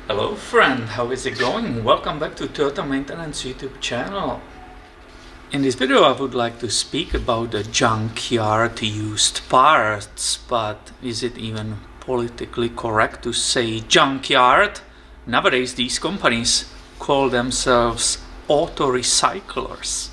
Hello friend, how is it going? Welcome back to Toyota Maintenance YouTube channel. In this video I would like to speak about the junkyard used parts, but is it even politically correct to say junkyard? Nowadays these companies call themselves auto recyclers.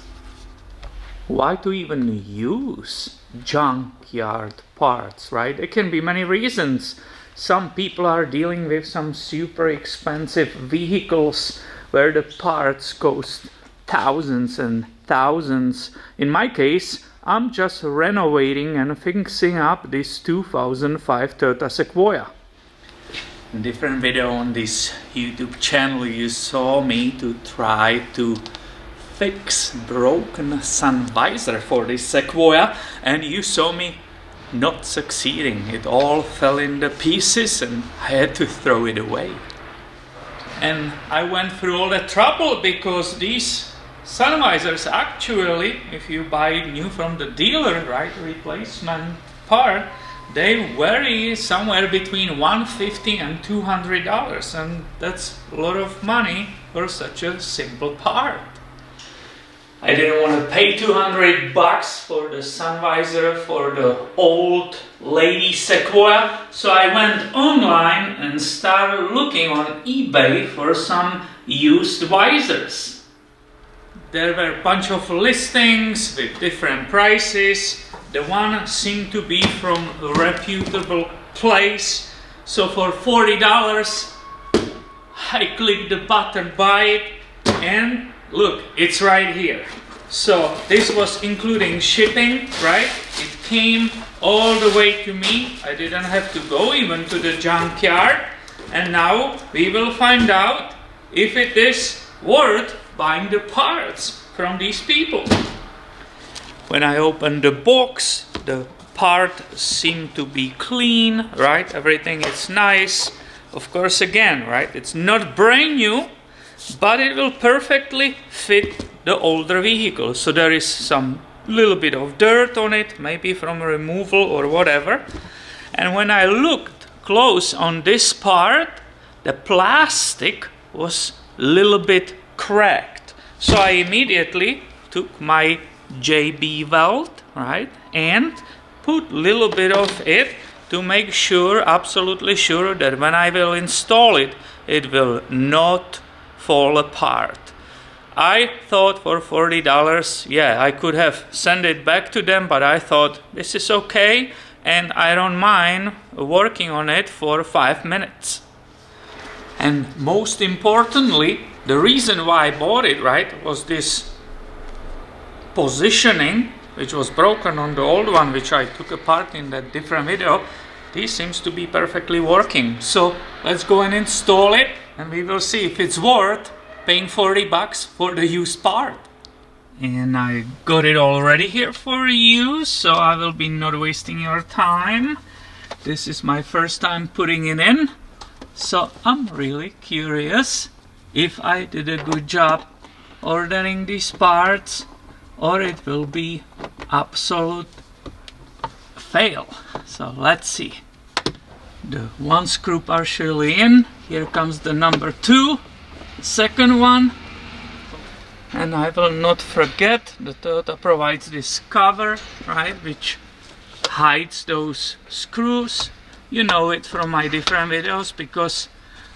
Why to even use junkyard parts, right? There can be many reasons. Some people are dealing with some super expensive vehicles where the parts cost thousands and thousands. In my case, I'm just renovating and fixing up this 2005 Toyota Sequoia. In different video on this YouTube channel you saw me to try to fix broken sun visor for this Sequoia, and you saw me not succeeding. It all fell into pieces and I had to throw it away. And I went through all the trouble because these sun visors actually, if you buy new from the dealer, right, replacement part, they vary somewhere between $150 and $200, and that's a lot of money for such a simple part. I didn't want to pay $200 for the sun visor for the old lady Sequoia, so I went online and started looking on eBay for some used visors. There were a bunch of listings with different prices. The one seemed to be from a reputable place, so for $40 I clicked the button buy it, and look, it's right here. So this was including shipping, right? It came all the way to me. I didn't have to go even to the junkyard. And now we will find out if it is worth buying the parts from these people. When I opened the box, the part seemed to be clean, right? Everything is nice. Of course, again, right? It's not brand new, but it will perfectly fit the older vehicle. So there is some little bit of dirt on it, maybe from removal or whatever. And when I looked close on this part, the plastic was a little bit cracked. So I immediately took my JB weld, right, and put a little bit of it to make sure, absolutely sure, that when I will install it, it will not fall apart. I thought for $40, yeah, I could have sent it back to them, but I thought this is okay and I don't mind working on it for 5 minutes. And most importantly, the reason why I bought it, right, was this positioning, which was broken on the old one, which I took apart in that different video. This seems to be perfectly working. So let's go and install it and we will see if it's worth paying $40 for the used part. And I got it all ready here for you, so I will be not wasting your time. This is my first time putting it in, so I'm really curious if I did a good job ordering these parts or it will be absolute fail. So let's see. The one screw partially in. Here comes the number 2. Second one, and I will not forget the Toyota provides this cover, right, which hides those screws. You know it from my different videos because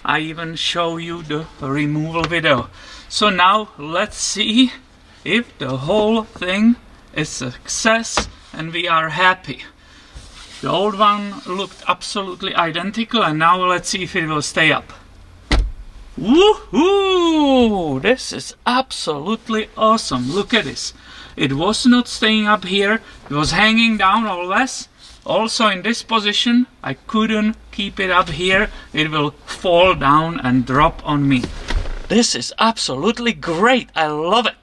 I even show you the removal video. So now let's see if the whole thing is a success and we are happy. The old one looked absolutely identical, and now let's see if it will stay up. Woohoo! This is absolutely awesome. Look at this. It was not staying up here. It was hanging down or less. Also in this position, I couldn't keep it up here. It will fall down and drop on me. This is absolutely great. I love it.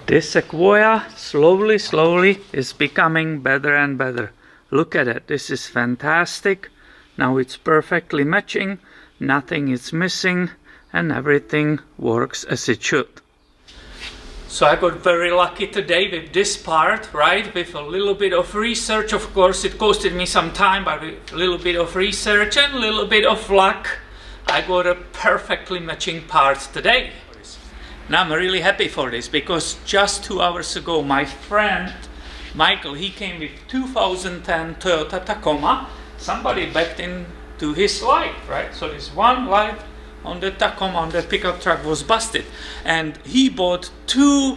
This Sequoia slowly is becoming better and better. Look at it. This is fantastic. Now it's perfectly matching. Nothing is missing and everything works as it should. So I got very lucky today with this part, right? With a little bit of research, of course it costed me some time, but with a little bit of research and a little bit of luck, I got a perfectly matching part today. And I'm really happy for this because just 2 hours ago my friend Michael, he came with 2010 Toyota Tacoma. Somebody backed into his light, right? So this one light on the Tacoma, on the pickup truck, was busted. And he bought 2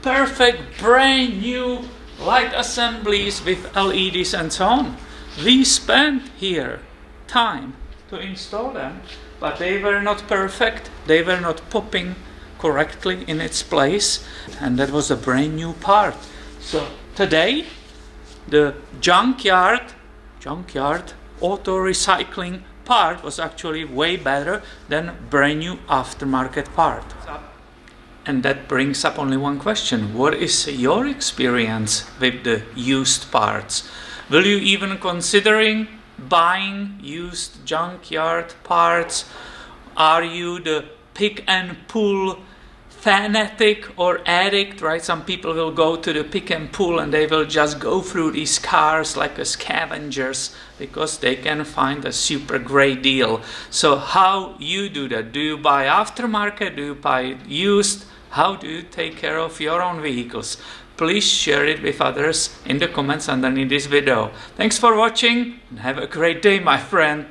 perfect brand new light assemblies with LEDs and so on. We spent here time to install them, but they were not perfect. They were not popping correctly in its place, and that was a brand new part. So today the junkyard auto recycling part was actually way better than brand new aftermarket part. And that brings up only one question: what is your experience with the used parts? Will you even considering buying used junkyard parts? Are you the pick and pull fanatic or addict, right? Some people will go to the pick and pull and they will just go through these cars like a scavengers because they can find a super great deal. So how you do that? Do you buy aftermarket? Do you buy used? How do you take care of your own vehicles? Please share it with others in the comments underneath this video. Thanks for watching and have a great day, my friend.